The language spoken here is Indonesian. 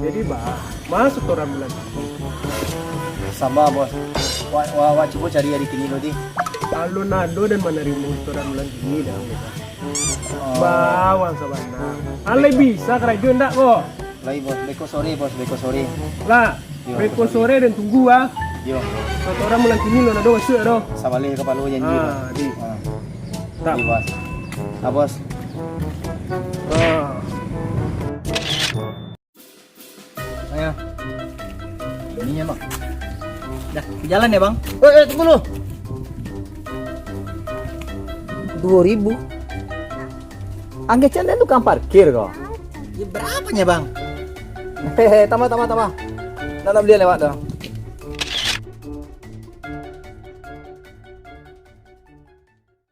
Jadi masuk orang bulan. Sama bos. Wah coba cari hari kini lo di. Kalau nado dan menerima orang bulan ini dah. Bawang sabana. Alai bisa kerja ndak kok. Lai bos, beko sore. Lah, Yo, beko sore dan tunggu ah. Yo, Satu orang bulan ini lo nado masuk do. sabale kepala janji bos. Di. Ah, Tak. di bos. Ah bos. Ah. Ayo. Ininya bang. Dah, ke jalan ya bang. Tunggu lu. 2.000. Angge canda tukang parkir kok. Ya berapanya bang? Hehe, tambah. Nanti beli lewat dong.